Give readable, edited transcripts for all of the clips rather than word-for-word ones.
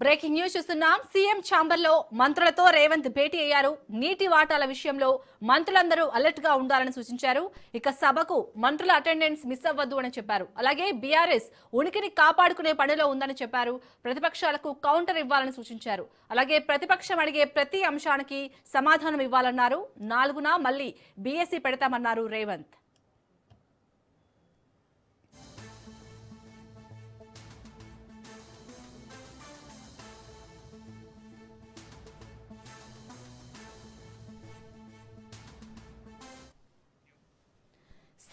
Breaking news చూస్తున్నాం. CM chamber లో మంత్రులతో రేవంత్ భేటీ అయ్యారు. నీటి వాటాల విషయంలో మంత్రులందరూ అలర్ట్ గా ఉండాలని సూచించారు. ఇక సభకు మంత్రుల అటెండెన్స్ మిస్ అవ్వద్దు అని చెప్పారు. అలాగే బీఆర్ఎస్ ఉనికిని కాపాడుకునే పనిలో ఉందని చెప్పారు. ప్రతిపక్షాలకు కౌంటర్ ఇవ్వాలని సూచించారు. అలాగే ప్రతిపక్షం అడిగే ప్రతి అంశానికి సమాధానం ఇవ్వాలన్నారు. 4న మళ్లీ బీఎస్సీ పెడతామన్నారు రేవంత్.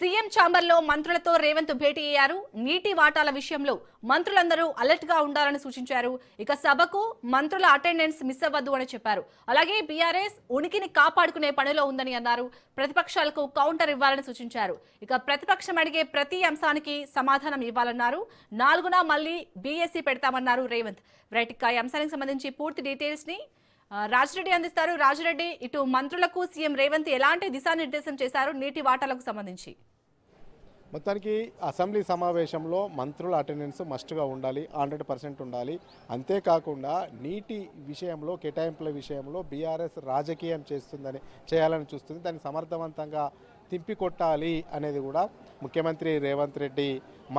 సీఎం ఛాంబర్ లో మంత్రులతో రేవంత్ భేటీ అయ్యారు. నీటి వాటాల విషయంలో మంత్రులందరూ అలర్ట్ గా ఉండాలని సూచించారు. ఇక సభకు మంత్రుల అటెండెన్స్ మిస్ అవ్వద్దు అని చెప్పారు. అలాగే బీఆర్ఎస్ ఉనికిని కాపాడుకునే పనిలో ఉందని అన్నారు. ప్రతిపక్షాలకు కౌంటర్ ఇవ్వాలని సూచించారు. ఇక ప్రతిపక్షం అడిగే ప్రతి అంశానికి సమాధానం ఇవ్వాలన్నారు. 4న మళ్లీ బీఎస్సీ పెడతామన్నారు రేవంత్. రైట్, ఇక ఈ అంశానికి సంబంధించి పూర్తి డీటెయిల్స్ ని రాజిరెడ్డి అందిస్తారు. రాజిరెడ్డి, ఇటు మంత్రులకు సీఎం రేవంత్ ఎలాంటి దిశానిర్దేశం చేశారు నీటి వాటాలకు సంబంధించి? మొత్తానికి అసెంబ్లీ సమావేశంలో మంత్రుల అటెండెన్స్ మస్ట్గా ఉండాలి, 100% ఉండాలి. అంతేకాకుండా నీటి విషయంలో, కేటాయింపుల విషయంలో బీఆర్ఎస్ రాజకీయం చేయాలని చూస్తుంది. దాన్ని సమర్థవంతంగా తిప్పికొట్టాలి అనేది కూడా ముఖ్యమంత్రి రేవంత్ రెడ్డి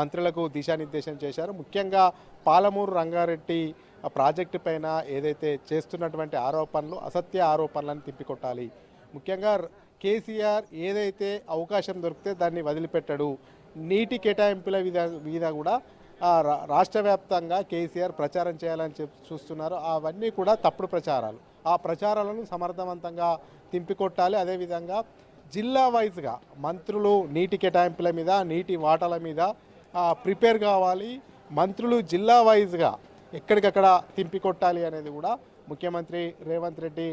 మంత్రులకు దిశానిర్దేశం చేశారు. ముఖ్యంగా పాలమూరు రంగారెడ్డి ప్రాజెక్టు పైన ఏదైతే చేస్తున్నటువంటి ఆరోపణలు, అసత్య ఆరోపణలను తిప్పికొట్టాలి. ముఖ్యంగా కేసీఆర్ ఏదైతే అవకాశం దొరికితే దాన్ని వదిలిపెట్టడు. నీటి కేటాయింపుల మీద కూడా రాష్ట్ర వ్యాప్తంగా కేసీఆర్ ప్రచారం చేయాలని చూస్తున్నారు. అవన్నీ కూడా తప్పుడు ప్రచారాలు. ఆ ప్రచారాలను సమర్థవంతంగా తింపికొట్టాలి. అదేవిధంగా జిల్లా వైజ్గా మంత్రులు నీటి కేటాయింపుల మీద, నీటి వాటాల మీద ప్రిపేర్ కావాలి. మంత్రులు జిల్లా వైజ్గా ఎక్కడికక్కడ తింపికొట్టాలి అనేది కూడా ముఖ్యమంత్రి రేవంత్ రెడ్డి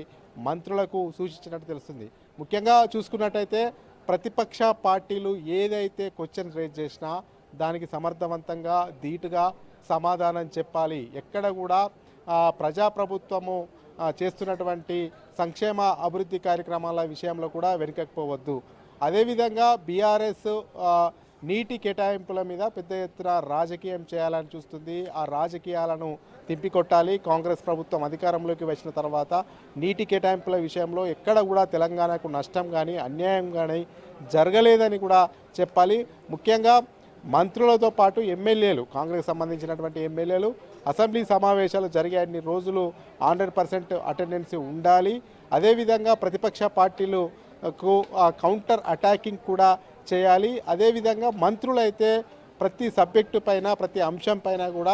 మంత్రులకు సూచించినట్టు తెలుస్తుంది. ముఖ్యంగా చూసుకున్నట్టయితే ప్రతిపక్ష పార్టీలు ఏదైతే క్వశ్చన్ రేజ్ చేసినా దానికి సమర్థవంతంగా ధీటుగా సమాధానం చెప్పాలి. ఎక్కడ కూడా ప్రజాప్రభుత్వము చేస్తున్నటువంటి సంక్షేమ అభివృద్ధి కార్యక్రమాల విషయంలో కూడా వెనుకకపోవద్దు. అదేవిధంగా బీఆర్ఎస్ నీటి కేటాయింపుల మీద పెద్ద ఎత్తున రాజకీయం చేయాలని చూస్తుంది. ఆ రాజకీయాలను తిప్పికొట్టాలి. కాంగ్రెస్ ప్రభుత్వం అధికారంలోకి వచ్చిన తర్వాత నీటి కేటాయింపుల విషయంలో ఎక్కడ కూడా తెలంగాణకు నష్టం కానీ అన్యాయం కానీ జరగలేదని కూడా చెప్పాలి. ముఖ్యంగా మంత్రులతో పాటు ఎమ్మెల్యేలు, కాంగ్రెస్ సంబంధించినటువంటి ఎమ్మెల్యేలు అసెంబ్లీ సమావేశాలు జరిగే అన్ని రోజులు 100% అటెండెన్స్ ఉండాలి. అదేవిధంగా ప్రతిపక్ష పార్టీలకు కౌంటర్ అటాకింగ్ కూడా చేయాలి. అదేవిధంగా మంత్రులైతే ప్రతి సబ్జెక్టు పైన, ప్రతి అంశం పైన కూడా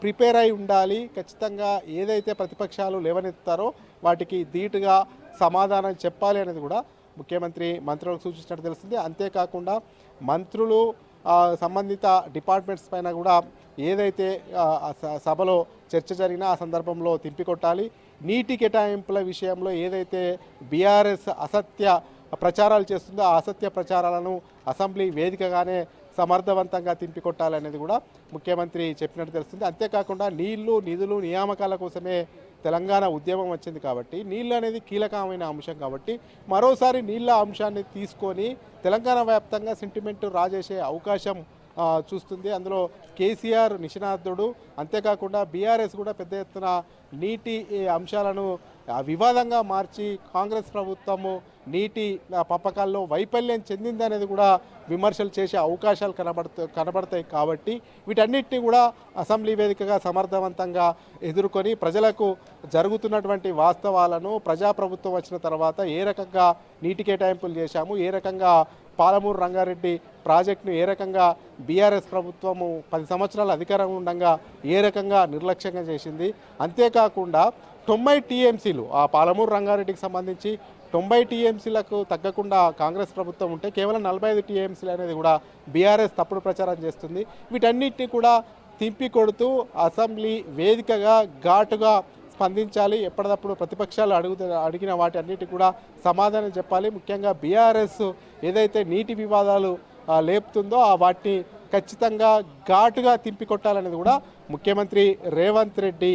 ప్రిపేర్ అయి ఉండాలి. ఖచ్చితంగా ఏదైతే ప్రతిపక్షాలు లేవనెత్తారో వాటికి ధీటుగా సమాధానం చెప్పాలి అనేది కూడా ముఖ్యమంత్రి మంత్రులకు సూచించినట్టు తెలుస్తుంది. అంతేకాకుండా మంత్రులు సంబంధిత డిపార్ట్మెంట్స్ పైన కూడా ఏదైతే సభలో చర్చ జరిగినా ఆ సందర్భంలో తిప్పికొట్టాలి. నీటి కేటాయింపుల విషయంలో ఏదైతే బీఆర్ఎస్ అసత్య ప్రచారాలు చేస్తుందో ఆ అసత్య ప్రచారాలను అసెంబ్లీ వేదికగానే సమర్థవంతంగా తిప్పికొట్టాలనేది కూడా ముఖ్యమంత్రి చెప్పినట్టు తెలుస్తుంది. అంతేకాకుండా నీళ్లు, నిధులు, నియామకాల కోసమే తెలంగాణ ఉద్యమం వచ్చింది కాబట్టి నీళ్ళు అనేది కీలకమైన అంశం కాబట్టి మరోసారి నీళ్ళ అంశాన్ని తీసుకొని తెలంగాణ వ్యాప్తంగా సెంటిమెంట్ రాజేసే అవకాశం చూస్తుంది. అందులో కేసీఆర్ నిష్ణాతుడు. అంతేకాకుండా బీఆర్ఎస్ కూడా పెద్ద ఎత్తున నీటి అంశాలను వివాదంగా మార్చి కాంగ్రెస్ ప్రభుత్వము నీటి పంపకాల్లో వైఫల్యం చెందిందనేది కూడా విమర్శలు చేసే అవకాశాలు కనబడతాయి. కాబట్టి వీటన్నిటిని కూడా అసెంబ్లీ వేదికగా సమర్థవంతంగా ఎదుర్కొని ప్రజలకు జరుగుతున్నటువంటి వాస్తవాలను, ప్రజాప్రభుత్వం వచ్చిన తర్వాత ఏ రకంగా నీటి కేటాయింపులు చేశాము, ఏ రకంగా పాలమూరు రంగారెడ్డి ప్రాజెక్టును ఏ రకంగా బీఆర్ఎస్ ప్రభుత్వము 10 సంవత్సరాల అధికారం ఉండగా ఏ రకంగా నిర్లక్ష్యంగా చేసింది, అంతేకాకుండా 90 టీఎంసీలు ఆ పాలమూరు రంగారెడ్డికి సంబంధించి 90 టీఎంసీలకు తగ్గకుండా కాంగ్రెస్ ప్రభుత్వం ఉంటే కేవలం 45 టీఎంసీలు అనేది కూడా బీఆర్ఎస్ తప్పుడు ప్రచారం చేస్తుంది. వీటన్నిటిని కూడా తిప్పికొడుతూ అసెంబ్లీ వేదికగా ఘాటుగా స్పందించాలి. ఎప్పటికప్పుడు ప్రతిపక్షాలు అడిగిన వాటి అన్నిటి కూడా సమాధానం చెప్పాలి. ముఖ్యంగా బీఆర్ఎస్ ఏదైతే నీటి వివాదాలు లేపుతుందో వాటిని ఖచ్చితంగా ఘాటుగా తిప్పికొట్టాలనేది కూడా ముఖ్యమంత్రి రేవంత్ రెడ్డి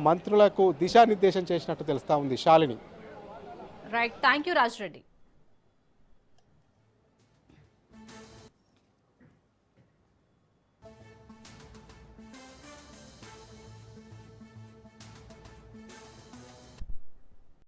మంత్రులకు దిశానిర్దేశం చేసినట్టు తెలుస్తా ఉంది. Shalini. Right, thank you Rajireddy.